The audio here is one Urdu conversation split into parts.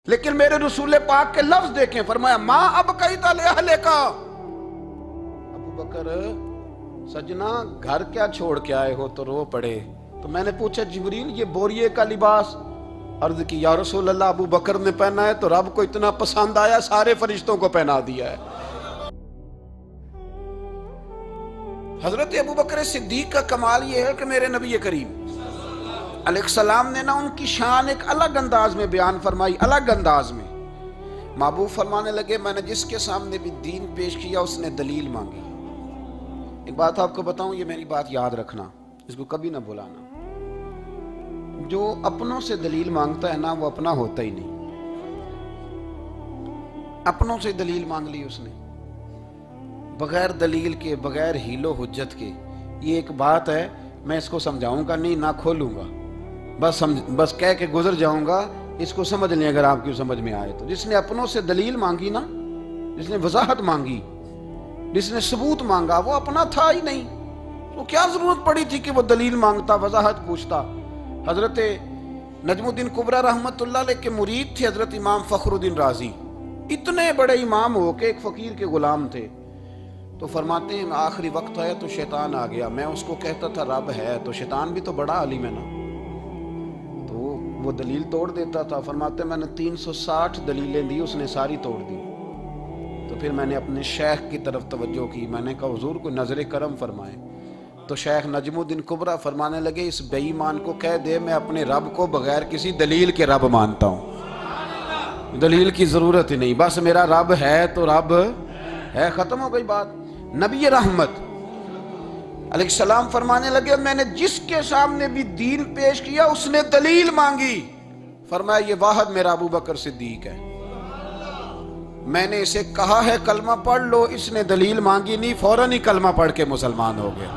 لیکن میرے رسول پاک کے لفظ دیکھیں، فرمایا ما ابقیت لأہلک، ابو بکر سجنا گھر کیا چھوڑ کے آئے ہو؟ تو رو پڑے۔ تو میں نے پوچھا جبریل یہ بوریے کا لباس؟ عرض کی یا رسول اللہ ابو بکر نے پہنا ہے تو رب کو اتنا پسند آیا سارے فرشتوں کو پہنا دیا ہے۔ حضرت ابو بکر صدیق کا کمال یہ ہے کہ میرے نبی کریم علیہ السلام نے نا ان کی شان ایک الگ انداز میں بیان فرمائی، الگ انداز میں۔ محبوب فرمانے لگے میں نے جس کے سامنے بھی دین پیش کیا اس نے دلیل مانگی۔ ایک بات آپ کو بتاؤں، یہ میری بات یاد رکھنا، اس کو کبھی نہ بھلانا، جو اپنوں سے دلیل مانگتا ہے نا وہ اپنا ہوتا ہی نہیں۔ اپنوں سے دلیل مانگ لی اس نے بغیر دلیل کے، بغیر حیل و حجت کے۔ یہ ایک بات ہے، میں اس کو سمجھاؤں گا نہیں، نہ کھولوں گا، بس کہہ کے گزر جاؤں گا، اس کو سمجھ لیں اگر آپ کی سمجھ میں آئے تو۔ جس نے اپنوں سے دلیل مانگی نا، جس نے وضاحت مانگی، جس نے ثبوت مانگا، وہ اپنا تھا ہی نہیں، تو کیا ضرورت پڑی تھی کہ وہ دلیل مانگتا، وضاحت پوچھتا۔ حضرت نجم الدین کبریٰ رحمت اللہ علیہ کے مرید تھے حضرت امام فخر الدین رازی، اتنے بڑے امام ہو کے ایک فقیر کے غلام تھے۔ تو فرماتے ہیں آخری وقت آیا تو شیطان آ گیا، میں اس کو کہتا تھا رب ہے، تو شیطان بھی تو بڑا عالم ہے نا، تو وہ دلیل توڑ دیتا تھا۔ فرماتے ہیں میں نے 360 دلیلیں دی، اس نے ساری توڑ دی۔ تو پھر میں نے اپنے شیخ کی طرف توجہ کی، میں نے کہا حضور کو نظر کرم فرمائے۔ تو شیخ نجم الدین کبریٰ فرمانے لگے اس بے ایمان کو کہہ دے میں اپنے رب کو بغیر کسی دلیل کے رب مانتا ہوں، دلیل کی ضرورت ہی نہیں، بس میرا رب ہے تو رب ہے، ختم ہو گئی بات۔ نبی رحمت علیہ السلام فرمانے لگے میں نے جس کے سامنے بھی دین پیش کیا اس نے دلیل مانگی، فرمایا یہ واحد میرا ابو بکر صدیق ہے۔ میں نے اسے کہا ہے کلمہ پڑھ لو، اس نے دلیل مانگی نہیں، فوراً ہی کلمہ پڑھ کے مسلمان ہو گیا۔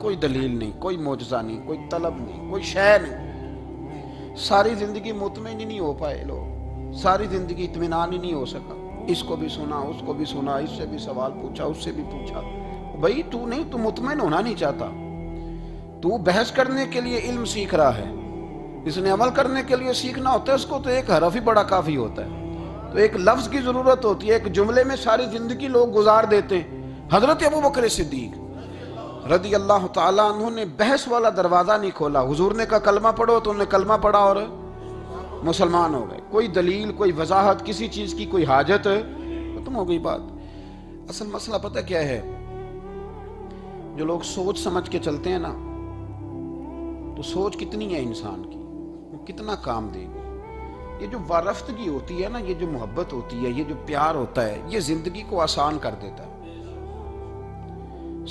کوئی دلیل نہیں، کوئی معجزہ نہیں، کوئی طلب نہیں، کوئی شے نہیں۔ ساری زندگی مطمئن ہی نہیں ہو پائے لوگ، ساری زندگی اطمینان ہی نہیں ہو سکا، اس کو بھی سنا، اس کو بھی سنا، اس سے بھی سوال پوچھا، اس سے بھی پوچھا۔ بھئی تو نہیں، تو مطمئن ہونا نہیں چاہتا، تو بحث کرنے کے لیے علم سیکھ رہا ہے، اس نے عمل کرنے کے لیے سیکھنا ہوتا ہے، اس کو تو ایک حرف ہی بڑا کافی ہوتا ہے، تو ایک لفظ کی ضرورت ہوتی ہے، ایک جملے میں ساری زندگی لوگ گزار دیتے ہیں۔ حضرت ابو بکر صدیق رضی اللہ تعالیٰ عنہ نے بحث والا دروازہ نہیں کھولا، حضور نے کہا کلمہ پڑھو تو انہوں نے کلمہ پڑھا اور مسلمان ہو گئے۔ کوئی دلیل، کوئی وضاحت، کسی چیز کی کوئی حاجت، ختم ہو گئی بات۔ اصل مسئلہ پتہ کیا ہے، جو لوگ سوچ سمجھ کے چلتے ہیں نا، تو سوچ کتنی ہے انسان کی، وہ کتنا کام دے گی۔ یہ جو وارفتگی ہوتی ہے نا، یہ جو محبت ہوتی ہے، یہ جو پیار ہوتا ہے، یہ زندگی کو آسان کر دیتا ہے۔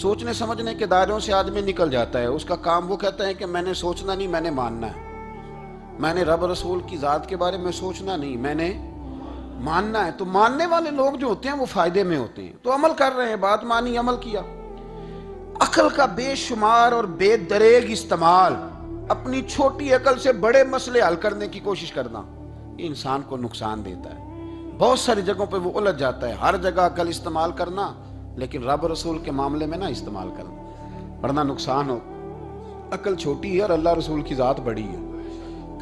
سوچنے سمجھنے کے دائروں سے آدمی نکل جاتا ہے، اس کا کام وہ کہتا ہے کہ میں نے سوچنا نہیں، میں نے ماننا ہے، میں نے رب رسول کی ذات کے بارے میں سوچنا نہیں، میں نے ماننا ہے۔ تو ماننے والے لوگ جو ہوتے ہیں وہ فائدے میں ہوتے ہیں، تو عمل کر رہے ہیں، بات مانی، عمل کیا۔ عقل کا بے شمار اور بے دریغ استعمال، اپنی چھوٹی عقل سے بڑے مسئلے حل کرنے کی کوشش کرنا، یہ انسان کو نقصان دیتا ہے۔ بہت ساری جگہوں پہ وہ الجھ جاتا ہے۔ ہر جگہ عقل استعمال کرنا، لیکن رب رسول کے معاملے میں نہ استعمال کرنا، ورنہ نقصان ہو۔ عقل چھوٹی ہے اور اللہ رسول کی ذات بڑی ہے،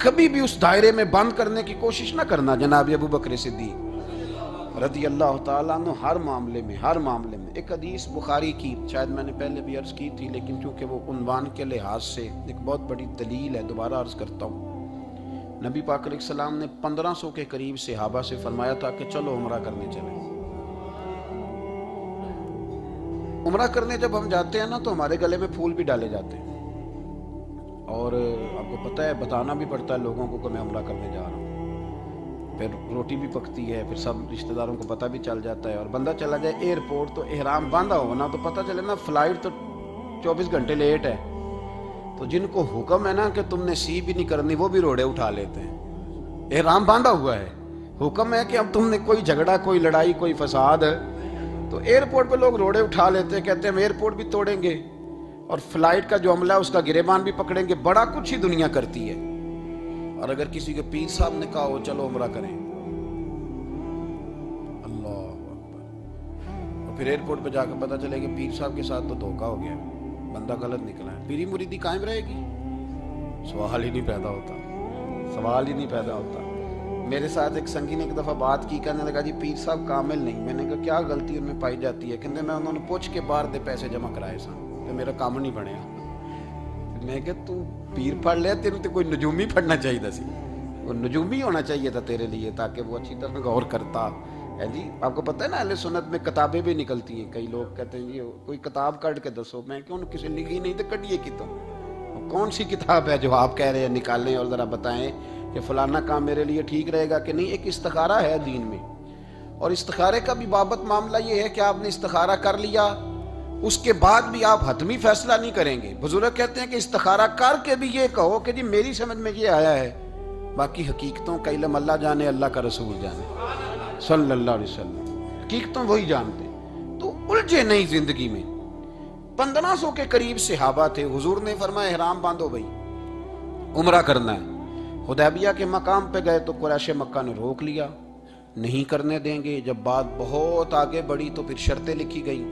کبھی بھی اس دائرے میں بند کرنے کی کوشش نہ کرنا۔ جناب ابو بکر صدیق رضی اللہ تعالیٰ عنہ ہر معاملے میں، ہر معاملے میں۔ ایک حدیث بخاری کی، شاید میں نے پہلے بھی عرض کی تھی، لیکن چونکہ وہ عنوان کے لحاظ سے ایک بہت بڑی دلیل ہے، دوبارہ عرض کرتا ہوں۔ نبی پاک علیہ السلام نے 1500 کے قریب صحابہ سے فرمایا تھا کہ چلو عمرہ کرنے چلیں۔ عمرہ کرنے جب ہم جاتے ہیں نا تو ہمارے گلے میں پھول بھی ڈالے جاتے ہیں، اور آپ کو پتہ ہے بتانا بھی پڑتا ہے لوگوں کو کہ میں عمرہ کرنے جا رہا ہوں۔ پھر روٹی بھی پکتی ہے، پھر سب رشتہ داروں کو پتہ بھی چل جاتا ہے، اور بندہ چلا جائے ایئرپورٹ تو احرام باندھا ہو نا، تو پتہ چلے نا فلائٹ تو 24 گھنٹے لیٹ ہے، تو جن کو حکم ہے نا کہ تم نے سی بھی نہیں کرنی وہ بھی روڑے اٹھا لیتے ہیں۔ احرام باندھا ہوا ہے، حکم ہے کہ اب تم نے کوئی جھگڑا، کوئی لڑائی، کوئی فساد ہے، تو ایئرپورٹ پہ لوگ روڑے اٹھا لیتے ہیں، کہتے ہیں ہم ایئرپورٹ بھی توڑیں گے اور فلائٹ کا جو عملہ ہے اس کا گریبان بھی پکڑیں گے، بڑا کچھ ہی دنیا کرتی ہے۔ اور اگر کسی کے پیر صاحب نے کہا ہو چلو عمرہ کریں، اللہ اکبر، اور پھر ایئرپورٹ پہ جا کے پتہ چلے کہ پیر صاحب کے ساتھ تو دھوکہ ہو گیا، بندہ غلط نکلا ہے، پیری مریدی قائم رہے گی؟ سوال ہی نہیں پیدا ہوتا، سوال ہی نہیں پیدا ہوتا۔ میرے ساتھ ایک سنگی نے ایک دفعہ بات کی, کہنے لگا جی پیر صاحب کامل نہیں. میں نے کہا کیا غلطی ان میں پائی جاتی ہے؟ کہتے میں انہوں نے پوچھ کے باہر دے پیسے جمع کرائے سن تو میرا کام نہیں بنیا. میں کہ تو پیر پڑھ لیا, تیرے تو کوئی نجومی پڑھنا چاہیے تھا, سی وہ نجومی ہونا چاہیے تھا تیرے لیے, تاکہ وہ اچھی طرح غور کرتا ہے. جی آپ کو پتہ ہے نا اہل سنت میں کتابیں بھی نکلتی ہیں. کئی لوگ کہتے ہیں جی کوئی کتاب کٹ کے دسو. میں کیوں کسی لکھی نہیں تو کٹیے کی تو کون سی کتاب ہے جو آپ کہہ رہے ہیں نکالیں اور ذرا بتائیں کہ فلانا کام میرے لیے ٹھیک رہے گا کہ نہیں. ایک استخارہ ہے دین میں, اور استخارے کا بھی بابت معاملہ یہ ہے کہ آپ نے استخارہ کر لیا, اس کے بعد بھی آپ حتمی فیصلہ نہیں کریں گے. بزرگ کہتے ہیں کہ استخارہ کر کے بھی یہ کہو کہ جی میری سمجھ میں یہ آیا ہے, باقی حقیقتوں کا علم اللہ جانے, اللہ کا رسول جانے صلی اللہ علیہ وسلم, حقیقتوں وہی جانتے. تو الجھے نہیں زندگی میں. 1500 کے قریب صحابہ تھے. حضور نے فرمایا احرام باندھو بھائی, عمرہ کرنا ہے. حدیبیہ کے مقام پہ گئے تو قریش مکہ نے روک لیا, نہیں کرنے دیں گے. جب بات بہت آگے بڑھی تو پھر شرطیں لکھی گئیں.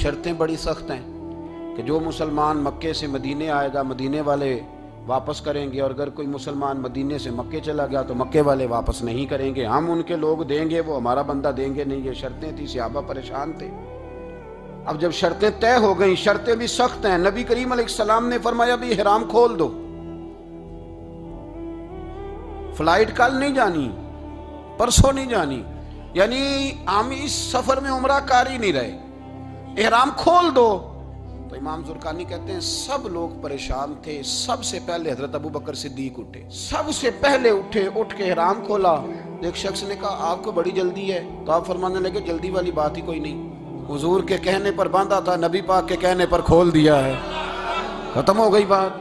شرطیں بڑی سخت ہیں کہ جو مسلمان مکے سے مدینے آئے گا مدینے والے واپس کریں گے, اور اگر کوئی مسلمان مدینے سے مکے چلا گیا تو مکے والے واپس نہیں کریں گے. ہم ان کے لوگ دیں گے, وہ ہمارا بندہ دیں گے نہیں. یہ شرطیں تھی. صحابہ پریشان تھے. اب جب شرطیں طے ہو گئیں, شرطیں بھی سخت ہیں, نبی کریم علیہ السلام نے فرمایا بھی احرام کھول دو, فلائٹ کل نہیں جانی, پرسوں نہیں جانی, یعنی ہم اس سفر میں عمرہ کار ہی نہیں رہے, احرام کھول دو. تو امام زرقانی کہتے ہیں سب لوگ پریشان تھے. سب سے پہلے حضرت ابو بکر صدیق اٹھے, سب سے پہلے اٹھے, اٹھ کے احرام کھولا. ایک شخص نے کہا آپ کو بڑی جلدی ہے, تو آپ فرمانے لگے جلدی والی بات ہی کوئی نہیں, حضور کے کہنے پر باندھا تھا, نبی پاک کے کہنے پر کھول دیا ہے, ختم ہو گئی بات.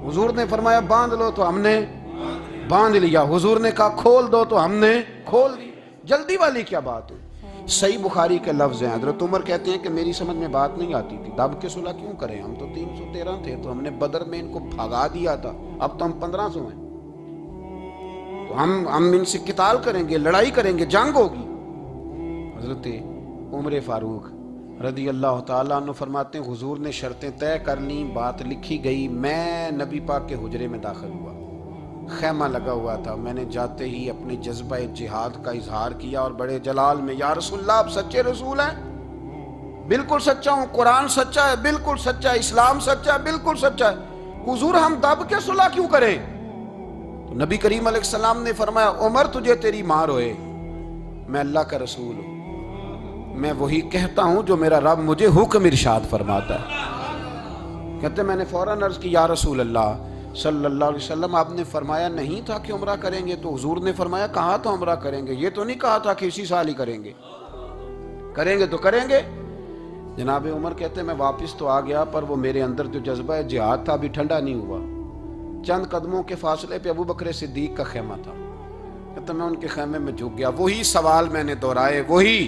حضور نے فرمایا باندھ لو تو ہم نے باندھ لیا, حضور نے کہا کھول دو تو ہم نے کھول دی. جلدی والی کیا بات ہوئی؟ صحیح بخاری کے لفظ ہیں. حضرت عمر کہتے ہیں کہ میری سمجھ میں بات نہیں آتی تھی, دب کے صلح کیوں کریں, ہم تو 313 تھے, تو ہم نے بدر میں ان کو بھگا دیا تھا, اب تو ہم 1500 ہیں, تو ہم ان سے قتال کریں گے, لڑائی کریں گے, جنگ ہوگی. حضرت عمر فاروق رضی اللہ تعالیٰ عنہ فرماتے ہیں حضور نے شرطیں طے کر لیں, بات لکھی گئی. میں نبی پاک کے حجرے میں داخل ہوا, خیمہ لگا ہوا تھا. میں نے جاتے ہی اپنے جذبہ جہاد کا اظہار کیا اور بڑے جلال میں, یا رسول اللہ آپ سچے رسول ہیں؟ بالکل سچا ہوں. قرآن سچا ہے؟ بالکل سچا ہے. اسلام سچا ہے؟ بالکل سچا ہے. حضور ہم دب کے صلح کیوں کریں؟ تو نبی کریم علیہ السلام نے فرمایا عمر تجھے تیری ماں روئے, میں اللہ کا رسول ہوں, میں وہی کہتا ہوں جو میرا رب مجھے حکم ارشاد فرماتا ہے. کہتے میں نے فوراً عرض کی یا رسول اللہ صلی اللہ علیہ وسلم آپ نے فرمایا نہیں تھا کہ عمرہ کریں گے؟ تو حضور نے فرمایا کہا تو عمرہ کریں گے, یہ تو نہیں کہا تھا کہ اسی سال ہی کریں گے, کریں گے تو کریں گے. جناب عمر کہتے ہیں میں واپس تو آ گیا, پر وہ میرے اندر جو جذبہ جہاد تھا ابھی ٹھنڈا نہیں ہوا. چند قدموں کے فاصلے پہ ابو بکر صدیق کا خیمہ تھا. کہتے میں ان کے خیمے میں جھک گیا, وہی سوال میں نے دہرائے, وہی.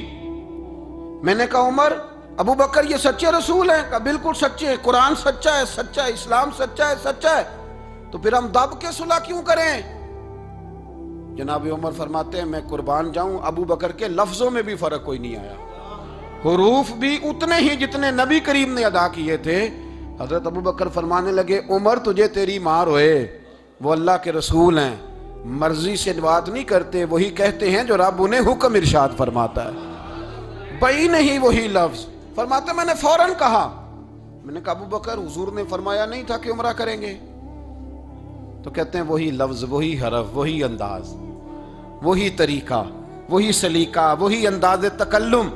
میں نے کہا عمر ابو بکر یہ سچے رسول ہیں؟ کہا بالکل سچے, قرآن سچا ہے, سچا ہے, اسلام سچا ہے, سچا ہے, تو پھر ہم دب کے صلح کیوں کریں؟ جناب عمر فرماتے ہیں میں قربان جاؤں ابو بکر کے لفظوں میں بھی فرق کوئی نہیں آیا, حروف بھی اتنے ہی جتنے نبی کریم نے ادا کیے تھے. حضرت ابو بکر فرمانے لگے عمر تجھے تیری ماں روئے, وہ اللہ کے رسول ہیں, مرضی سے بات نہیں کرتے, وہی کہتے ہیں جو رب انہیں حکم ارشاد فرماتا ہے, بئی نہیں وہی لفظ. فرماتے میں نے فوراً کہا, میں نے کہا ابو بکر حضور نے فرمایا نہیں تھا کہ عمرہ کریں گے؟ تو کہتے ہیں وہی لفظ, وہی حرف, وہی انداز, وہی طریقہ, وہی سلیقہ, وہی انداز تکلم,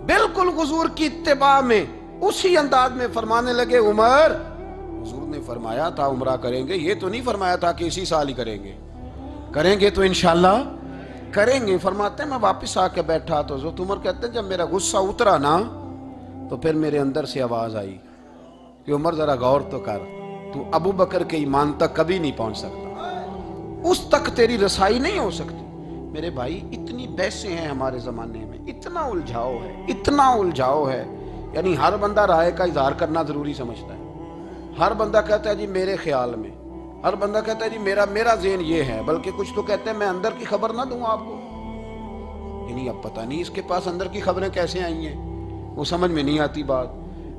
بالکل حضور کی اتباع میں اسی انداز میں فرمانے لگے عمر حضور نے فرمایا تھا عمرہ کریں گے, یہ تو نہیں فرمایا تھا کہ اسی سال ہی کریں گے, کریں گے تو انشاءاللہ کریں گے. فرماتے ہیں میں واپس آ کے بیٹھا تو حضرت عمر کہتے ہیں جب میرا غصہ اترا نا تو پھر میرے اندر سے آواز آئی کہ عمر ذرا غور تو کر, تو ابو بکر کے ایمان تک کبھی نہیں پہنچ سکتا, اس تک تیری رسائی نہیں ہو سکتی. میرے بھائی اتنی بحثیں ہیں ہمارے زمانے میں, اتنا الجھاؤ ہے, اتنا الجھاؤ ہے, یعنی ہر بندہ رائے کا اظہار کرنا ضروری سمجھتا ہے. ہر بندہ کہتا ہے جی میرے خیال میں, ہر بندہ کہتا ہے جی میرا ذہن یہ ہے, بلکہ کچھ تو کہتے ہیں میں اندر کی خبر نہ دوں آپ کو, یعنی اب پتہ نہیں اس کے پاس اندر کی خبریں کیسے آئی ہیں, وہ سمجھ میں نہیں آتی بات.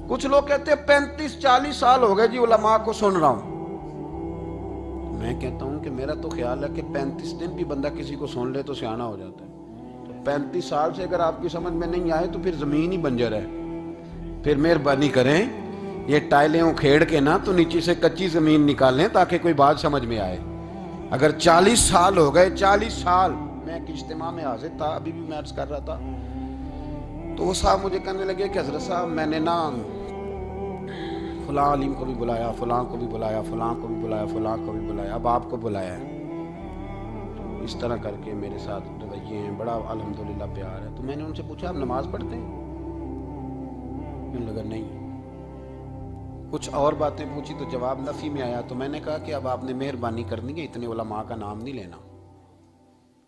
کچھ لوگ کہتے ہیں 35-40 سال ہو گئے جی علماء کو سن رہا ہوں, میں کہتا ہوں کہ میرا تو خیال ہے کہ 35 دن بھی بندہ کسی کو سن لے تو سیانا ہو جاتا ہے. تو 35 سال سے اگر آپ کی سمجھ میں نہیں آئے تو پھر زمین ہی بنجر ہے. پھر مہربانی کریں یہ ٹائلیں اکھیڑ کے نا تو نیچے سے کچی زمین نکالیں تاکہ کوئی بات سمجھ میں آئے. اگر 40 سال ہو گئے، 40 سال میں ایک اجتماع میں حاضر تھا، ابھی بھی میں عرض کر رہا تھا، تو وہ صاحب مجھے کہنے لگے کہ حضرت صاحب میں نے نا فلاں عالم کو بھی بلایا، فلاں کو بھی بلایا، فلاں کو بھی بلایا، فلاں کو بھی بلایا، اب آپ کو بلایا ہے. تو اس طرح کر کے میرے ساتھ رویے ہیں، بڑا الحمدللہ پیار ہے. تو میں نے ان سے پوچھا آپ نماز پڑھتے ہیں؟ انہوں نے لگا نہیں. کچھ اور باتیں پوچھی تو جواب نفی میں آیا. تو میں نے کہا کہ اب آپ نے مہربانی کرنی ہے، اتنے علماء کا نام نہیں لینا،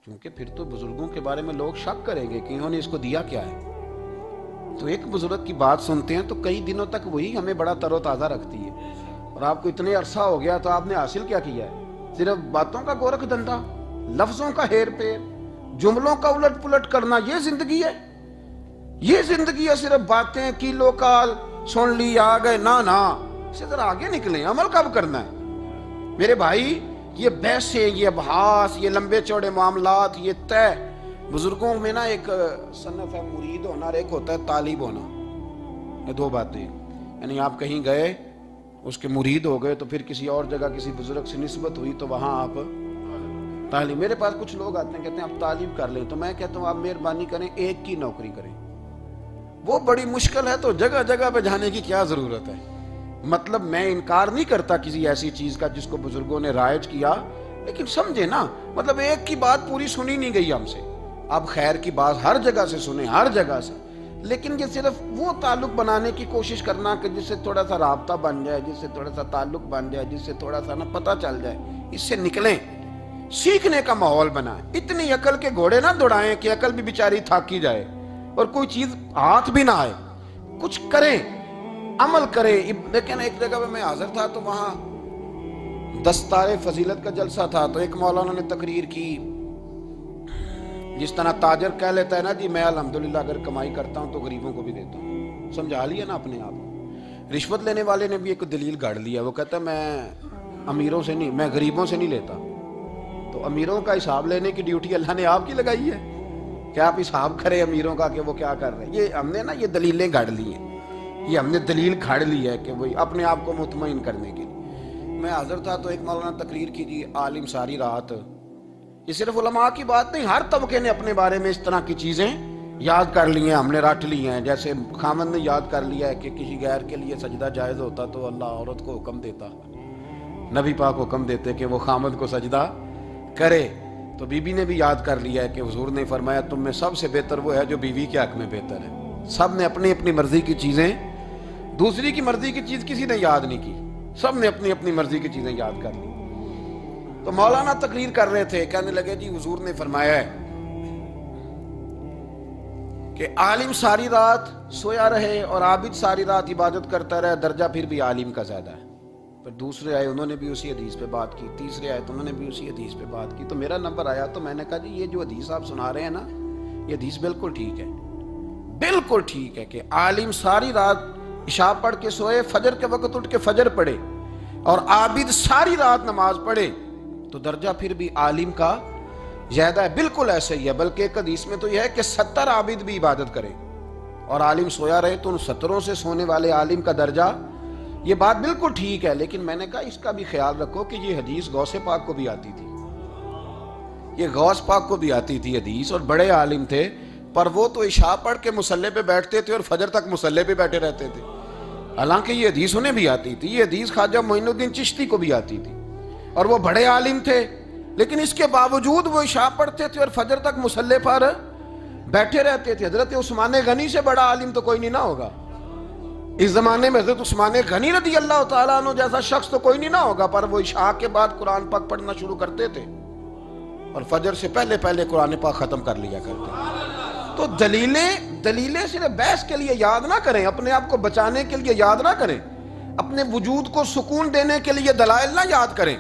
کیونکہ پھر تو بزرگوں کے بارے میں لوگ شک کریں گے کہ انہوں نے اس کو دیا کیا ہے. تو ایک بزرگ کی بات سنتے ہیں تو کئی دنوں تک وہی ہمیں بڑا تر و تازہ رکھتی ہے. اور آپ کو اتنے عرصہ ہو گیا تو آپ نے حاصل کیا کیا ہے؟ صرف باتوں کا گورکھ دھندا، لفظوں کا ہیر پھیر، جملوں کا الٹ پلٹ کرنا، یہ زندگی ہے؟ یہ زندگی ہے صرف باتیں کیلو کال سن لی آ گئے؟ نہ اس سے ذرا آگے نکلیں. عمل کب کرنا ہے میرے بھائی؟ یہ بحثیں، یہ ابحاث، یہ لمبے چوڑے معاملات، یہ طے. بزرگوں میں نا ایک صنف ہے مرید ہونا اور ایک ہوتا ہے طالب ہونا. یہ دو باتیں. یعنی آپ کہیں گئے، اس کے مرید ہو گئے، تو پھر کسی اور جگہ کسی بزرگ سے نسبت ہوئی تو وہاں آپ طالب. میرے پاس کچھ لوگ آتے ہیں کہتے ہیں آپ طالب کر لیں، تو میں کہتا ہوں آپ مہربانی کریں ایک کی نوکری کریں. وہ بڑی مشکل ہے، تو جگہ جگہ پہ جانے کی کیا ضرورت ہے؟ مطلب میں انکار نہیں کرتا کسی ایسی چیز کا جس کو بزرگوں نے رائج کیا، لیکن سمجھے نا، مطلب ایک کی بات پوری سنی نہیں گئی ہم سے. آپ خیر کی بات ہر جگہ سے سنیں، ہر جگہ سے، لیکن یہ صرف وہ تعلق بنانے کی کوشش کرنا کہ جس سے تھوڑا سا رابطہ بن جائے، جس سے تھوڑا سا تعلق بن جائے، جس سے تھوڑا سا نا پتہ چل جائے، اس سے نکلیں، سیکھنے کا ماحول بنائیں. اتنی عقل کے گھوڑے نہ دوڑائیں کہ عقل بھی بیچاری تھاکی جائے اور کوئی چیز ہاتھ بھی نہ آئے. کچھ کریں، عمل کریں. لیکن ایک جگہ پہ میں حاضر تھا تو وہاں دستار فضیلت کا جلسہ تھا، تو ایک مولانا نے تقریر کی. جس طرح تاجر کہہ لیتا ہے نا جی میں الحمدللہ اگر کمائی کرتا ہوں تو غریبوں کو بھی دیتا ہوں، سمجھا لیا نا اپنے آپ. رشوت لینے والے نے بھی ایک دلیل گاڑ لیا. وہ کہتا ہے میں امیروں سے نہیں، میں غریبوں سے نہیں لیتا. تو امیروں کا حساب لینے کی ڈیوٹی اللہ نے آپ کی لگائی ہے کہ آپ حساب کریں امیروں کا کہ وہ کیا کر رہے ہیں. یہ ہم نے نا یہ دلیلیں گاڑ لی ہیں، یہ ہم نے دلیل گھاڑ لی ہے کہ وہی اپنے آپ کو مطمئن کرنے کے لیے. میں حاضر تھا تو ایک مولانا تقریر کی جی عالم ساری رات. یہ صرف علماء کی بات نہیں، ہر طبقے نے اپنے بارے میں اس طرح کی چیزیں یاد کر لی ہیں، ہم نے رٹ لی ہیں. جیسے خامد نے یاد کر لیا ہے کہ کسی غیر کے لیے سجدہ جائز ہوتا تو اللہ عورت کو حکم دیتا، نبی پاک حکم دیتے کہ وہ خامد کو سجدہ کرے. تو بی بی نے بھی یاد کر لیا ہے کہ حضور نے فرمایا تم میں سب سے بہتر وہ ہے جو بیوی کے حق میں بہتر ہے. سب نے اپنی اپنی مرضی کی چیزیں، دوسری کی مرضی کی چیز کسی نے یاد نہیں کی، سب نے اپنی اپنی مرضی کی چیزیں یاد کر لی. تو مولانا تقریر کر رہے تھے، کہنے لگے جی حضور نے فرمایا ہے کہ عالم ساری رات سویا رہے اور عابد ساری رات عبادت کرتا رہے، درجہ پھر بھی عالم کا زیادہ ہے. پھر دوسرے آئے انہوں نے بھی اسی حدیث پہ بات کی، تیسرے آئے تو انہوں نے بھی اسی حدیث پہ بات کی. تو میرا نمبر آیا تو میں نے کہا جی یہ جو حدیث آپ سنا رہے ہیں نا، یہ حدیث بالکل ٹھیک ہے، بالکل ٹھیک ہے کہ عالم ساری رات عشاء پڑھ کے سوئے، فجر کے وقت اٹھ کے فجر پڑھے، اور عابد ساری رات نماز پڑھے تو درجہ پھر بھی عالم کا زیادہ ہے. بالکل ایسا ہی ہے. بلکہ ایک حدیث میں تو یہ ہے کہ 70 عابد بھی عبادت کرے اور عالم سویا رہے تو ان 70 سے سونے والے عالم کا درجہ. یہ بات بالکل ٹھیک ہے، لیکن میں نے کہا اس کا بھی خیال رکھو کہ یہ حدیث غوث پاک کو بھی آتی تھی، یہ غوث پاک کو بھی آتی تھی حدیث، اور بڑے عالم تھے، پر وہ تو عشاء پڑھ کے مصلی پہ بیٹھتے تھے اور فجر تک مصلی پہ بیٹھے رہتے تھے. حالانکہ یہ حدیث انہیں بھی آتی تھی، یہ حدیث خواجہ معین الدین چشتی کو بھی آتی تھی، اور وہ بڑے عالم تھے، لیکن اس کے باوجود وہ عشاء پڑھتے تھے اور فجر تک مصلی پر بیٹھے رہتے تھے. حضرت عثمان غنی سے بڑا عالم تو کوئی نہیں نہ ہوگا اس زمانے میں. حضرت عثمان غنی رضی اللہ تعالیٰ عنہ جیسا شخص تو کوئی نہیں نہ ہوگا، پر وہ عشاء کے بعد قرآن پاک پڑھنا شروع کرتے تھے اور فجر سے پہلے پہلے قرآن پاک ختم کر لیا کرتے تھے. تو دلیلیں صرف بحث کے لیے یاد نہ کریں، اپنے آپ کو بچانے کے لیے یاد نہ کریں، اپنے وجود کو سکون دینے کے لیے دلائل نہ یاد کریں.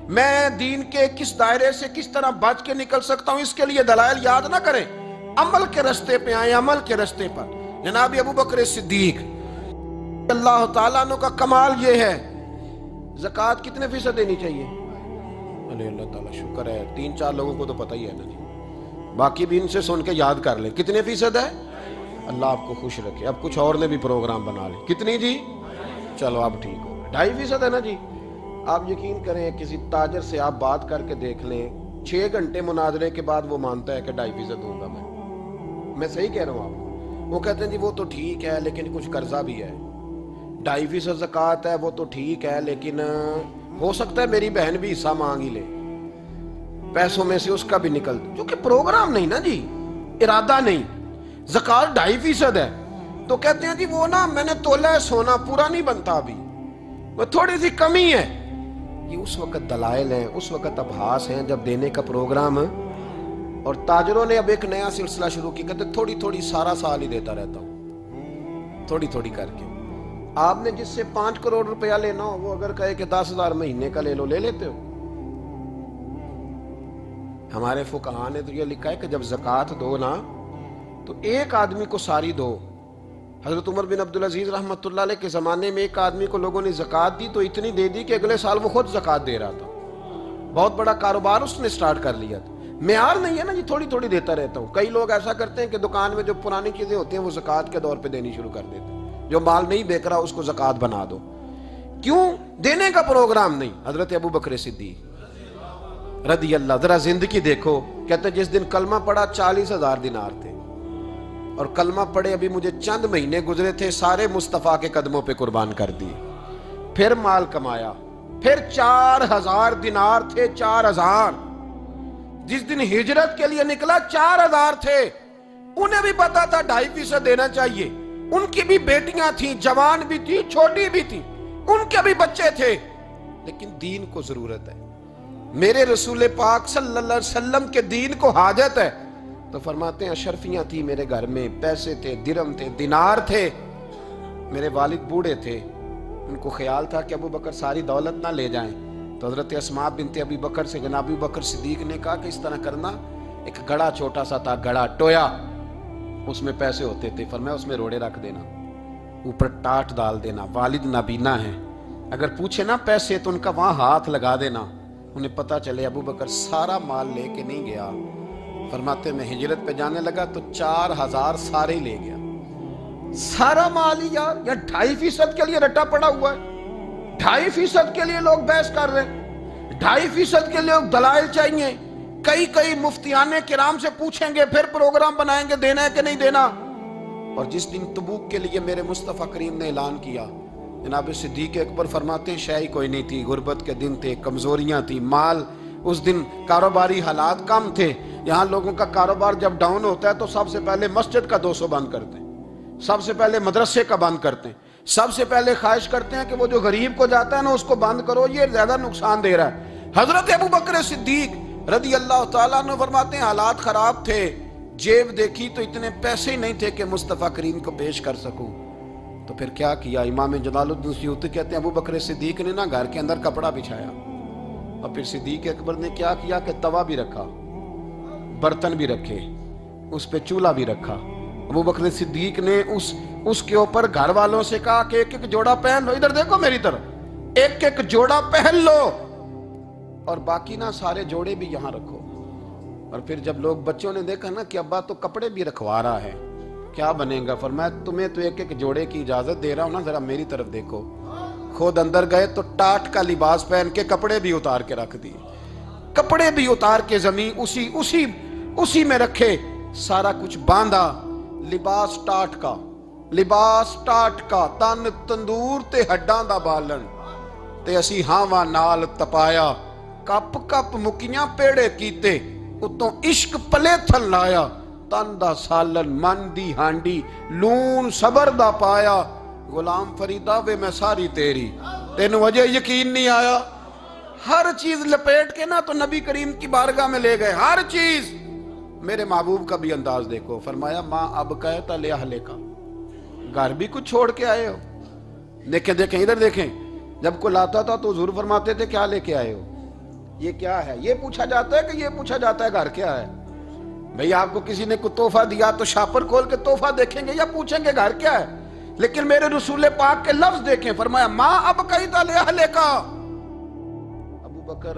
میں دین کے کس دائرے سے کس طرح بچ کے نکل سکتا ہوں اس کے لیے دلائل یاد نہ کریں، عمل کے رستے پہ آئیں، عمل کے رستے پر. جناب ابو بکر صدیق اللہ تعالیٰ عنہ کا کمال یہ ہے، زکوٰۃ کتنے فیصد دینی چاہیے؟ اللہ تعالیٰ شکر ہے 3-4 لوگوں کو تو پتہ ہی ہے نا جی, باقی بھی ان سے سن کے یاد کر لیں. کتنے فیصد ہے؟ اللہ آپ کو خوش رکھے. اب کچھ اور نے بھی پروگرام بنا لے. کتنی جی؟ چلو اب ٹھیک ہو گیا. 2.5% ہے نا جی. آپ یقین کریں کسی تاجر سے آپ بات کر کے دیکھ لیں, 6 گھنٹے مناظرے کے بعد وہ مانتا ہے کہ 2.5% دوں گا میں صحیح کہہ رہا ہوں آپ کو. وہ کہتے ہیں جی وہ تو ٹھیک ہے لیکن کچھ قرضہ بھی ہے. 2.5% زکوٰۃ ہے وہ تو ٹھیک ہے لیکن ہو سکتا ہے میری بہن بھی حصہ مانگ ہی لے, پیسوں میں سے اس کا بھی نکل, کیونکہ پروگرام نہیں نا جی, ارادہ نہیں. زکوٰۃ 2.5% ہے تو کہتے ہیں جی وہ نا میں نے تولا ہے سونا پورا نہیں بنتا ابھی, وہ تھوڑی سی کمی ہے. یہ اس وقت دلائل ہیں, اس وقت ابحاث ہیں جب دینے کا پروگرام. اور تاجروں نے اب ایک نیا سلسلہ شروع کی, کہتے تھوڑی تھوڑی سارا سال ہی دیتا رہتا ہوں, تھوڑی تھوڑی کر کے. آپ نے جس سے 5 کروڑ روپیہ لینا ہو وہ اگر کہے کہ 10,000 مہینے کا لے لو, لے لیتے ہو. ہمارے فقہاء نے تو یہ لکھا ہے کہ جب زکوٰۃ دو نا تو ایک آدمی کو ساری دو. حضرت عمر بن عبدالعزیز رحمۃ اللہ علیہ کے زمانے میں ایک آدمی کو لوگوں نے زکوٰۃ دی تو اتنی دے دی کہ اگلے سال وہ خود زکوٰۃ دے رہا تھا. بہت بڑا کاروبار اس نے سٹارٹ کر لیا تھا. معیار نہیں ہے نا جی تھوڑی تھوڑی دیتا رہتا ہوں. کئی لوگ ایسا کرتے ہیں کہ دکان میں جو پرانی چیزیں ہوتی ہیں وہ زکوٰۃ کے دور پہ دینی شروع کر دیتے ہیں. جو مال نہیں بیک رہا اس کو زکوٰۃ بنا دو. کیوں؟ دینے کا پروگرام نہیں. حضرت ابو بکر صدیق رضی اللہ, ذرا زندگی دیکھو. کہتے جس دن کلمہ پڑا 40,000 دینار تھے, اور کلمہ پڑے ابھی مجھے چند مہینے گزرے تھے, سارے مصطفیٰ کے قدموں پہ قربان کر دیے. پھر مال کمایا, پھر 4,000 دینار تھے. 4,000 جس دن ہجرت کے لیے نکلا 4,000 تھے. انہیں بھی پتا تھا 2.5% دینا چاہیے. ان کی بھی بیٹیاں تھیں, جوان بھی تھی, چھوٹی بھی تھی, ان کے بھی بچے تھے, لیکن دین کو ضرورت ہے. میرے رسول پاک صلی اللہ علیہ وسلم کے دین کو حاجت ہے. تو فرماتے ہیں اشرفیاں تھی میرے گھر میں, پیسے تھے, درہم تھے, دینار تھے. میرے والد بوڑھے تھے, ان کو خیال تھا کہ ابو بکر ساری دولت نہ لے جائیں. تو حضرت اسماء بنت ابی بکر سے جناب ابو بکر صدیق نے کہا کہ اس طرح کرنا, ایک گڑا چھوٹا سا تھا, گڑا ٹویا, اس میں پیسے ہوتے تھے. فرمایا اس میں روڑے رکھ دینا, اوپر ٹاٹ ڈال دینا. والد نابینا ہے, اگر پوچھے نا پیسے تو ان کا وہاں ہاتھ لگا دینا, انہیں پتا چلے ابو بکر سارا مال لے کے نہیں گیا. فرماتے میں ہجرت پہ جانے لگا تو 4,000 سارے ہی لے گیا. سارا مال ہی یار, یا 2.5% کے لیے رٹا پڑا ہوا ہے. 2.5% کے لیے لوگ بحث کر رہے ہیں, 2.5% کے لیے لوگ دلائل چاہیے. کئی مفتیان کرام سے پوچھیں گے, پھر پروگرام بنائیں گے دینا ہے کہ نہیں دینا. اور جس دن تبوک کے لیے میرے مصطفیٰ کریم نے اعلان کیا, جناب صدیق اکبر فرماتے ہیں شے کوئی نہیں تھی, غربت کے دن تھے, کمزوریاں تھی, مال اس دن کاروباری حالات کم تھے. یہاں لوگوں کا کاروبار جب ڈاؤن ہوتا ہے تو سب سے پہلے مسجد کا 200 بند کرتے ہیں, سب سے پہلے مدرسے کا بند کرتے ہیں, سب سے پہلے خواہش کرتے ہیں کہ وہ جو غریب کو جاتا ہے نا اس کو بند کرو, یہ زیادہ نقصان دے رہا ہے. حضرت ابو بکر صدیق رضی اللہ تعالیٰ عنہ فرماتے ہیں حالات خراب تھے, جیب دیکھی تو اتنے پیسے ہی نہیں تھے کہ مصطفیٰ کریم کو پیش کر سکوں. تو پھر کیا کیا؟ امام جلال الدین سیوطی کہتے ہیں ابو بکر صدیق نے نا گھر کے اندر کپڑا بچھایا, اور پھر صدیق اکبر نے کیا کیا کہ توا بھی رکھا, برتن بھی رکھے, اس پہ چولہا بھی رکھا. ابو بکر صدیق نے اس کے اوپر گھر والوں سے کہا کہ ایک ایک جوڑا پہن لو, ادھر دیکھو میری طرف, ایک ایک جوڑا پہن لو, اور باقی نا سارے جوڑے بھی یہاں رکھو. اور پھر جب لوگ بچوں نے دیکھا نا کہ ابا تو کپڑے بھی رکھوا رہا ہے, کیا بنے گا؟ فرمایا تمہیں تو ایک ایک جوڑے کی اجازت دے رہا ہوں نا, ذرا میری طرف دیکھو. خود اندر گئے تو ٹاٹ کا لباس پہن کے کپڑے بھی اتار کے رکھ دیے, کپڑے بھی اتار کے زمین اسی میں رکھے, سارا کچھ باندھا. لباس ٹاٹ کا, تن تندور تے ہڈاں دا بالن, تے اسی ہاواں نال تپایا, کپ کپ مکیاں پیڑے کیتے, اتوں عشق پلے تھن لایا, تن دا سالن من دی ہانڈی, لون صبر دا پایا. غلام فریدہ وے میں ساری تیری, تینوں وجہ یقین نہیں آیا. ہر چیز لپیٹ کے نا تو نبی کریم کی بارگاہ میں لے گئے, ہر چیز. میرے محبوب کا بھی انداز دیکھو, فرمایا ماں اب کہتا لے اہلے کا, گھر بھی کچھ چھوڑ کے آئے ہو. دیکھیں ادھر دیکھیں, جب کوئی لاتا تھا تو حضور فرماتے تھے کیا لے کے آئے ہو, یہ کیا ہے؟ یہ پوچھا جاتا ہے کہ یہ پوچھا جاتا ہے گھر کیا ہے؟ بھئی آپ کو کسی نے کوئی تحفہ دیا تو شاپر کھول کے تحفہ دیکھیں گے یا پوچھیں گے گھر کیا ہے؟ لیکن میرے رسول پاک کے لفظ دیکھیں, فرمایا ماں اب کہتا لے اہلے کا. ابو بکر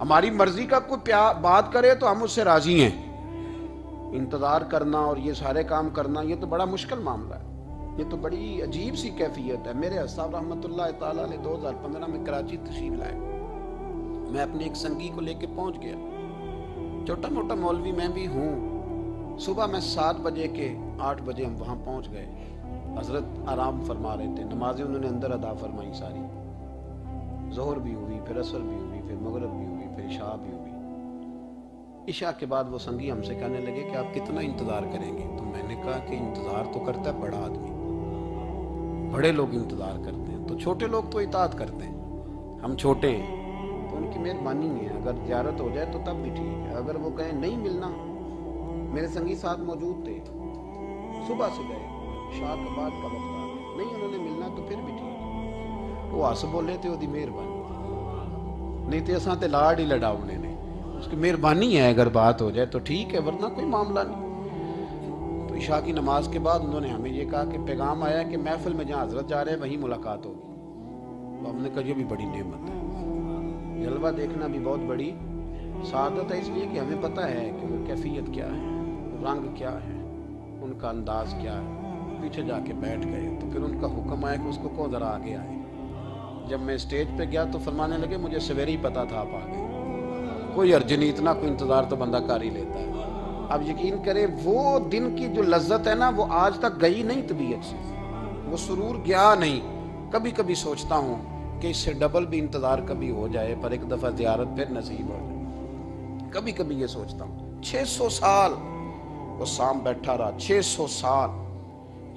ہماری مرضی کا کوئی بات کرے تو ہم اس سے راضی ہیں. انتظار کرنا اور یہ سارے کام کرنا یہ تو بڑا مشکل معاملہ ہے. یہ تو بڑی عجیب سی کیفیت ہے. میرے صاحب رحمۃ اللہ تعالیٰ علیہ 2015 میں کراچی تشریف لائے. میں اپنے ایک سنگی کو لے کے پہنچ گیا. چھوٹا موٹا مولوی میں بھی ہوں. صبح میں 7 بجے کے 8 بجے ہم وہاں پہنچ گئے. حضرت آرام فرما رہے تھے. نمازیں انہوں نے اندر ادا فرمائی ساری. ظہر بھی ہوئی, پھر عصر بھی ہوئی, پھر مغرب بھی ہوئی, پھر عشاء بھی ہوئی. عشاء کے بعد وہ سنگی ہم سے کہنے لگے کہ آپ کتنا انتظار کریں گے؟ تو میں نے کہا کہ انتظار تو کرتا ہے بڑا آدمی, بڑے لوگ انتظار کرتے ہیں, تو چھوٹے لوگ تو اطاعت کرتے ہیں. ہم چھوٹے ہیں تو ان کی مہربانی ہے. اگر زیارت ہو جائے تو تب بھی ٹھیک ہے. اگر وہ کہیں نہیں ملنا, میرے سنگی ساتھ موجود تھے, صبح سے گئے, شاہ کے بعد کا وقت آ گیا, نہیں انہوں نے ملنا تو پھر بھی ٹھیک ہے. وہ ہس بولے تھے وہ مہربانی, نہیں تو اساں تے لاڑ ہی لڑاؤنے نے. اس کی مہربانی ہے, اگر بات ہو جائے تو ٹھیک ہے, ورنہ کوئی معاملہ نہیں. تو عشاء کی نماز کے بعد انہوں نے ہمیں یہ کہا کہ پیغام آیا کہ محفل میں جہاں حضرت جا رہے ہیں وہیں ملاقات ہوگی. تو ہم نے کہا یہ بھی بڑی نعمت ہے. جلوہ دیکھنا بھی بہت بڑی سعادت ہے, اس لیے کہ ہمیں پتہ ہے کہ وہ کیفیت کیا ہے, رنگ کیا ہے, ان کا انداز کیا ہے. پیچھے جا کے بیٹھ گئے تو پھر ان کا حکم آیا کہ اس کو کہو ذرا آگے آئے. جب میں اسٹیج پہ گیا تو فرمانے لگے مجھے سویرے ہی پتا تھا آپ آ گئے. کوئی عرض نہیں, اتنا کوئی انتظار تو بندہ کر ہی لیتا ہے. اب یقین کریں وہ دن کی جو لذت ہے نا وہ آج تک گئی نہیں طبیعت سے, وہ سرور گیا نہیں. کبھی کبھی سوچتا ہوں کہ اس سے ڈبل بھی انتظار کبھی ہو جائے, پر ایک دفعہ زیارت پھر نصیب ہو جائے. کبھی کبھی یہ سوچتا ہوں. 600 سال وہ سام بیٹھا رہا, 600 سال,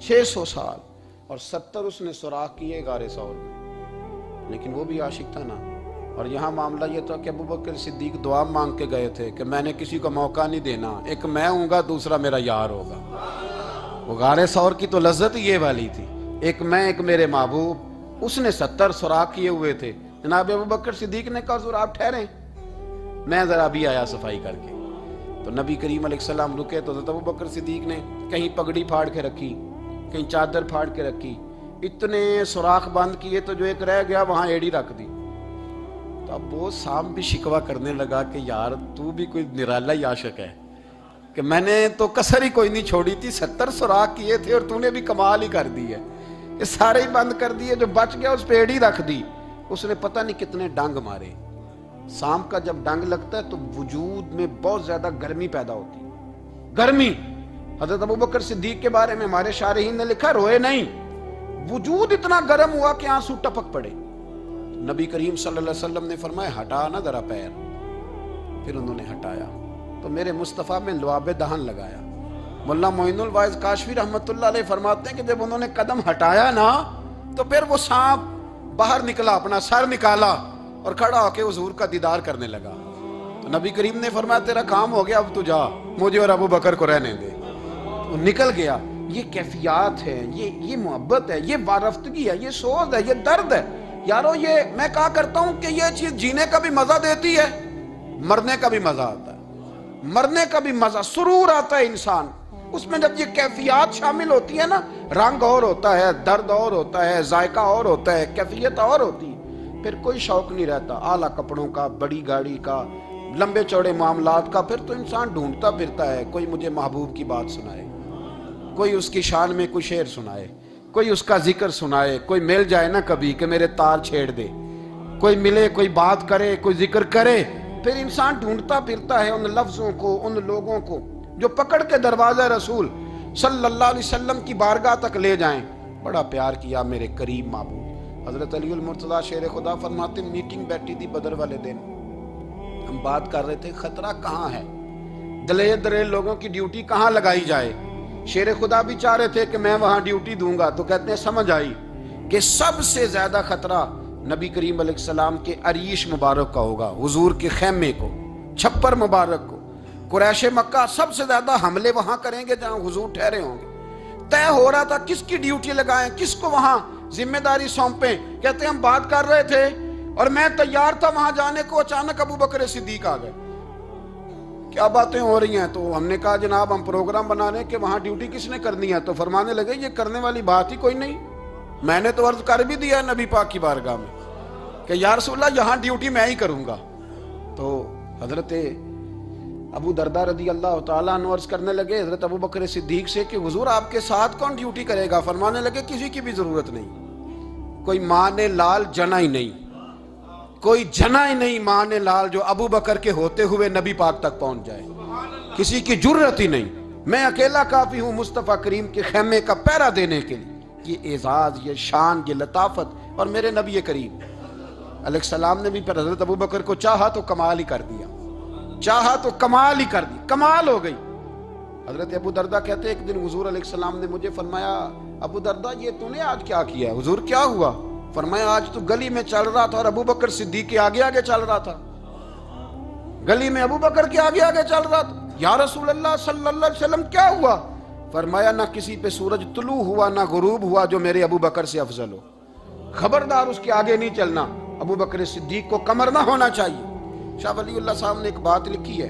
600 سال, اور 70 اس نے سوراخ کیے غار ثور میں, لیکن وہ بھی عاشق تھا نا. اور یہاں معاملہ یہ تھا کہ ابوبکر صدیق دعا مانگ کے گئے تھے کہ میں نے کسی کو موقع نہیں دینا, ایک میں ہوں گا دوسرا میرا یار ہوگا. وہ غار ثور کی تو لذت یہ والی تھی, ایک میں ایک میرے محبوب. اس نے 70 سوراخ کیے ہوئے تھے. جناب ابوبکر صدیق نے کہا حضور آپ ٹھہریں, میں ذرا بھی آیا صفائی کر کے. تو نبی کریم علیہ السلام رکے تو حضرت ابوبکر صدیق نے کہیں پگڑی پھاڑ کے رکھی, کہیں چادر پھاڑ کے رکھی, اتنے سوراخ بند کیے تو جو ایک رہ گیا وہاں ایڑی رکھ دی. تو اب وہ سام بھی شکوہ کرنے لگا کہ یار تو بھی کوئی نرالا ہی عاشق ہے کہ میں نے تو کسر ہی کوئی نہیں چھوڑی تھی, 70 سوراخ کیے تھے اور تو نے بھی کمال ہی کر دی ہے کہ سارے ہی بند کر دیے, جو بچ گیا اس پہ ایڑی رکھ دی. اس نے پتہ نہیں کتنے ڈنگ مارے. سام کا جب ڈنگ لگتا ہے تو وجود میں بہت زیادہ گرمی پیدا ہوتی ہے, گرمی. حضرت ابوبکر صدیق کے بارے میں ہمارے شارحین نے لکھا روئے نہیں, وجود اتنا گرم ہوا کہ آنسو ٹپک پڑے. نبی کریم صلی اللہ علیہ وسلم نے فرمایا ہٹا نا ذرا پیر. پھر انہوں نے ہٹایا تو میرے مصطفیٰ میں لعاب دہن لگایا. مولا معین الواعظ کاشفی رحمۃ اللہ علیہ فرماتے ہیں کہ جب انہوں نے قدم ہٹایا نا تو پھر وہ سانپ باہر نکلا, اپنا سر نکالا اور کھڑا ہو کے حضور کا دیدار کرنے لگا. تو نبی کریم نے فرمایا تیرا کام ہو گیا, اب تو جا, مجھے اور ابو بکر کو رہنے دے. وہ نکل گیا. یہ کیفیات ہے, یہ محبت ہے, یہ وارفتگی ہے, یہ سوز ہے, یہ درد ہے. یارو یہ میں کہا کرتا ہوں کہ یہ چیز جینے کا بھی مزہ دیتی ہے, مرنے کا بھی مزہ آتا ہے, مرنے کا بھی مزہ, سرور آتا ہے انسان اس میں. جب یہ کیفیات شامل ہوتی ہے نا, رنگ اور ہوتا ہے, درد اور ہوتا ہے, ذائقہ اور ہوتا ہے, کیفیت اور ہوتی ہے, پھر کوئی شوق نہیں رہتا اعلیٰ کپڑوں کا, بڑی گاڑی کا, لمبے چوڑے معاملات کا. پھر تو انسان ڈھونڈتا پھرتا ہے کوئی مجھے محبوب کی بات سنائے, کوئی اس کی شان میں کوئی شعر سنائے, کوئی اس کا ذکر سنائے, کوئی مل جائے نا کبھی کہ میرے تار چھیڑ دے, کوئی ملے, کوئی بات کرے, کوئی ذکر کرے. پھر انسان ڈھونڈتا پھرتا ہے ان لفظوں کو, ان لوگوں کو جو پکڑ کے دروازہ رسول صلی اللہ علیہ وسلم کی بارگاہ تک لے جائیں. بڑا پیار کیا میرے قریب محبوب. حضرت علی المرتضیٰ شیر خدا فرماتے میٹنگ بیٹھی تھی بدر والے دن, ہم بات کر رہے تھے خطرہ کہاں ہے, دلیر دلیر لوگوں کی ڈیوٹی کہاں لگائی جائے. شیر خدا بھی چاہ رہے تھے کہ میں وہاں ڈیوٹی دوں گا, تو کہتے ہیں سمجھ آئی کہ سب سے زیادہ خطرہ نبی کریم علیہ السلام کے عریش مبارک کا ہوگا, حضور کے خیمے کو, چھپر مبارک کو. قریش مکہ سب سے زیادہ حملے وہاں کریں گے جہاں حضور ٹھہرے ہوں گے. طے ہو رہا تھا کس کی ڈیوٹی لگائیں, کس کو وہاں ذمہ داری سونپیں. کہتے ہیں ہم بات کر رہے تھے اور میں تیار تھا وہاں جانے کو, اچانک ابو بکر صدیق آ گئے. کیا باتیں ہو رہی ہیں؟ تو ہم نے کہا جناب ہم پروگرام بنا رہے ہیں کہ وہاں ڈیوٹی کس نے کرنی ہے. تو فرمانے لگے یہ کرنے والی بات ہی کوئی نہیں, میں نے تو عرض کر بھی دیا نبی پاک کی بارگاہ میں کہ یا رسول اللہ یہاں ڈیوٹی میں ہی کروں گا. تو حضرت ابو دردہ رضی اللہ تعالیٰ عنہ عرض کرنے لگے حضرت ابو بکر صدیق سے کہ حضور آپ کے ساتھ کون ڈیوٹی کرے گا؟ فرمانے لگے کسی کی بھی ضرورت نہیں، کوئی ماں نے لال جنا ہی نہیں، کوئی جنا ہی نہیں ماں نے لال جو ابو بکر کے ہوتے ہوئے نبی پاک تک پہنچ جائے، کسی کی جرت ہی نہیں، میں اکیلا کافی ہوں مصطفیٰ کریم کے خیمے کا پہرا دینے کے لیے۔ یہ اعزاز، یہ شان، یہ لطافت، اور میرے نبی کریم علیہ السلام نے بھی پھر حضرت ابو بکر کو چاہا تو کمال ہی کر دیا، چاہا تو کمال ہی کر دی، کمال ہو گئی۔ حضرت ابو دردہ کہتے ایک دن حضور علیہ السلام نے مجھے فرمایا ابو دردہ یہ تو نے آج کیا کیا ہے؟ حضور کیا ہوا؟ فرمایا آج تو گلی میں چل رہا تھا اور ابو بکر صدیق کے آگے آگے چل رہا تھا، گلی میں ابو بکر کے آگے آگے چل رہا تھا۔ یا رسول اللہ صلی اللہ علیہ وسلم کیا ہوا؟ فرمایا نہ کسی پہ سورج طلوع ہوا نہ غروب ہوا جو میرے ابو بکر سے افضل ہو، خبردار اس کے آگے نہیں چلنا، ابو بکر صدیق کو کمر نہ ہونا چاہیے۔ شاہ ولی اللہ صاحب نے ایک بات لکھی ہے،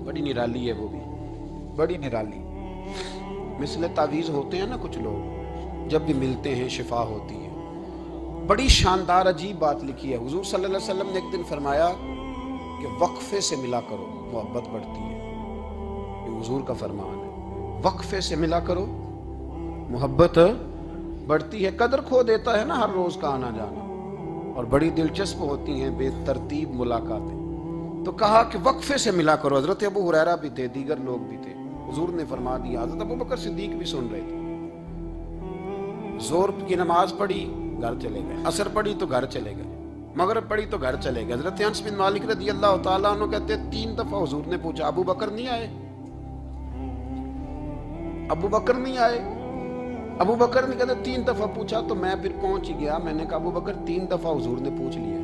بڑی نرالی ہے، وہ بھی بڑی نرالی، مثل تعویذ ہوتے ہیں نا کچھ لوگ، جب بھی ملتے ہیں شفا ہوتی ہے، بڑی شاندار عجیب بات لکھی ہے۔ حضور صلی اللہ علیہ وسلم نے ایک دن فرمایا کہ وقفے سے ملا کرو محبت بڑھتی ہے، یہ حضور کا فرمان ہے، وقفے سے ملا کرو محبت بڑھتی ہے۔ قدر کھو دیتا ہے نا ہر روز کا آنا جانا، اور بڑی دلچسپ ہوتی ہیں بے ترتیب ملاقاتیں، تو کہا کہ وقفے سے ملا کرو۔ حضرت ابو ہریرہ بھی تھے، دیگر لوگ بھی تھے، حضور نے فرما دیا، حضرت ابو بکر صدیق بھی سن رہے تھے۔ زور کی نماز پڑھی گھر چلے گئے، عصر پڑھی تو گھر چلے گئے، مغرب پڑھی تو گھر چلے گئے۔ حضرت انس بن مالک رضی اللہ تعالیٰ عنہ کہتے 3 دفعہ حضور نے پوچھا ابو بکر نہیں آئے؟ ابو بکر نہیں آئے؟ ابو بکر نے کہتے 3 دفعہ پوچھا، تو میں پھر پہنچ ہی گیا، میں نے کہا ابو بکر 3 دفعہ حضور نے پوچھ لیا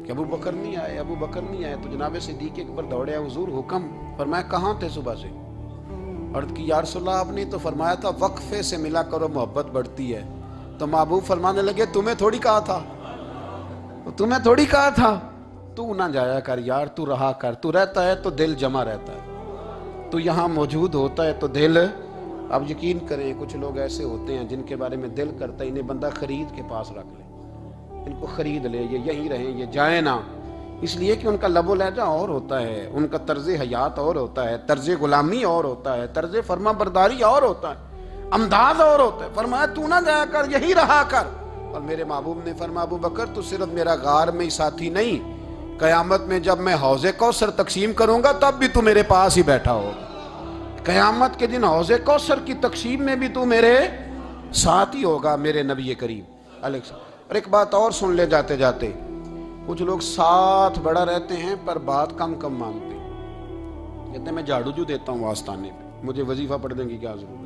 کہ ابو بکر نہیں آئے، ابو بکر نہیں آئے، تو جناب صدیق اکبر دوڑے حضور حکم، فرمایا کہاں تھے صبح سے؟ عرض کی یا رسول اللہ آپ نے تو فرمایا تھا وقفے سے ملا کرو محبت بڑھتی ہے، تو محبوب فرمانے لگے تمہیں تھوڑی کہا تھا، تمہیں تھوڑی کہا تھا، تو نہ جایا کر یار، تو رہا کر، تو رہتا ہے تو دل جمع رہتا ہے، تو یہاں موجود ہوتا ہے تو دل، اب یقین کریں کچھ لوگ ایسے ہوتے ہیں جن کے بارے میں دل کرتا ہے انہیں بندہ خرید کے پاس رکھ لے، ان کو خرید لے، یہ یہیں رہیں، یہ جائیں نہ، اس لیے کہ ان کا لب و لہجہ اور ہوتا ہے، ان کا طرز حیات اور ہوتا ہے، طرز غلامی اور ہوتا ہے، طرز فرما برداری اور ہوتا ہے، انداز اور ہوتا ہے۔ فرمایا تو نہ جایا کر، یہی رہا کر۔ اور میرے محبوب نے فرمایا ابو بکر تو صرف میرا غار میں ہی ساتھی نہیں، قیامت میں جب میں حوض کوثر تقسیم کروں گا تب بھی تو میرے پاس ہی بیٹھا ہوگا، قیامت کے دن حوض کوثر کی تقسیم میں بھی تو میرے ساتھ ہی ہوگا، میرے نبی کریم علیہ السلام۔ اور ایک بات اور سن لے جاتے جاتے، کچھ لوگ ساتھ بڑا رہتے ہیں پر بات کم کم مانگتے ہیں، کہتے ہیں میں جھاڑو جو دیتا ہوں آستانے پہ، مجھے وظیفہ پڑھنے کی کیا ضرورت ہے،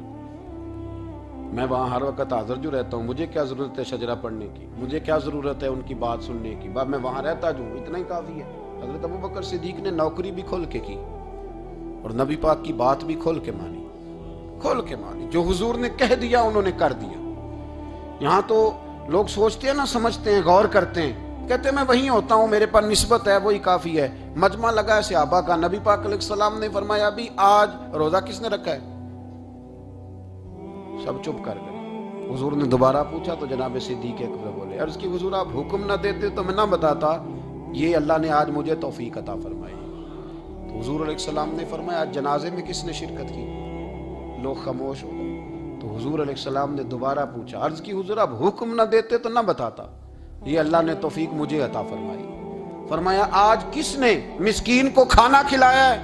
میں وہاں ہر وقت حاضر جو رہتا ہوں، مجھے کیا ضرورت ہے شجرہ پڑھنے کی، مجھے کیا ضرورت ہے ان کی بات سننے کی، میں وہاں رہتا جو اتنا ہی کافی ہے۔ حضرت ابو بکر صدیق نے نوکری بھی کھول کے کی اور نبی پاک کی بات بھی کھول کے مانی، کھول کے مانی، جو حضور نے کہہ دیا انہوں نے کر دیا۔ یہاں تو لوگ سوچتے ہیں نہ سمجھتے ہیں، غور کرتے ہیں، کہتے ہیں میں وہیں ہوتا ہوں، میرے پاس نسبت ہے، وہی کافی ہے۔ مجمع لگا ہے صحابہ کا، نبی پاک علیہ السلام نے فرمایا ابھی آج روزہ کس نے رکھا ہے؟ سب چپ کر گئے۔ حضور نے دوبارہ پوچھا تو جناب صدیق اکبر بولے، عرض کی حضور آپ حکم نہ دیتے تو میں نہ بتاتا، یہ اللہ نے آج مجھے توفیق عطا فرمائی۔ تو حضور علیہ السلام نے فرمایا آج جنازے میں کس نے شرکت کی؟ لوگ خاموش ہو گئے۔ تو حضور علیہ السلام نے دوبارہ پوچھا، عرض کی حضور آپ حکم نہ دیتے تو نہ بتاتا، یہ اللہ نے توفیق مجھے عطا فرمائی۔ فرمایا آج کس نے مسکین کو کھانا کھلایا ہے؟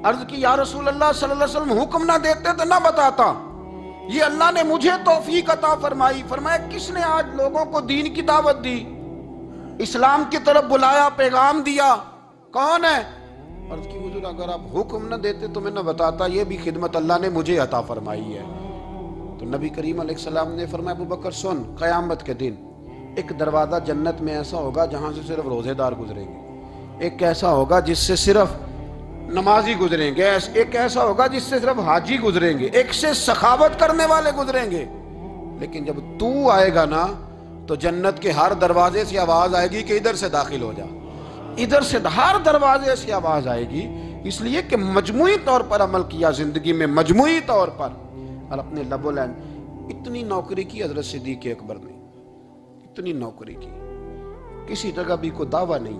عرض کی یا رسول اللہ صلی اللہ علیہ وسلم حکم نہ دیتے تو نہ بتاتا، یہ اللہ نے مجھے توفیق عطا فرمائی۔ فرمایا کس نے آج لوگوں کو دین کی دعوت دی، اسلام کی طرف بلایا، پیغام دیا، کون ہے؟ عرض کی حضور اگر آپ حکم نہ دیتے تو میں نہ بتاتا، یہ بھی خدمت اللہ نے مجھے عطا فرمائی ہے۔ تو نبی کریم علیہ السلام نے فرمایا ابو بکر سن، قیامت کے دن ایک دروازہ جنت میں ایسا ہوگا جہاں سے صرف روزے دار گزریں گے، ایک ایسا ہوگا جس سے صرف نمازی گزریں گے، ایک ایسا ہوگا جس سے صرف حاجی گزریں گے، ایک سے سخاوت کرنے والے گزریں گے۔ لیکن جب تو آئے گا نا تو جنت کے ہر دروازے سے آواز آئے گی کہ ادھر سے داخل ہو جا، ادھر سے ہر دروازے سے آواز آئے گی، اس لیے کہ مجموعی طور پر عمل کیا زندگی میں، مجموعی طور پر، اور اپنے لب و لہجے۔ اتنی نوکری کی حضرت صدیق اکبر نے، اتنی نوکری کی، کسی جگہ بھی کوئی دعویٰ نہیں،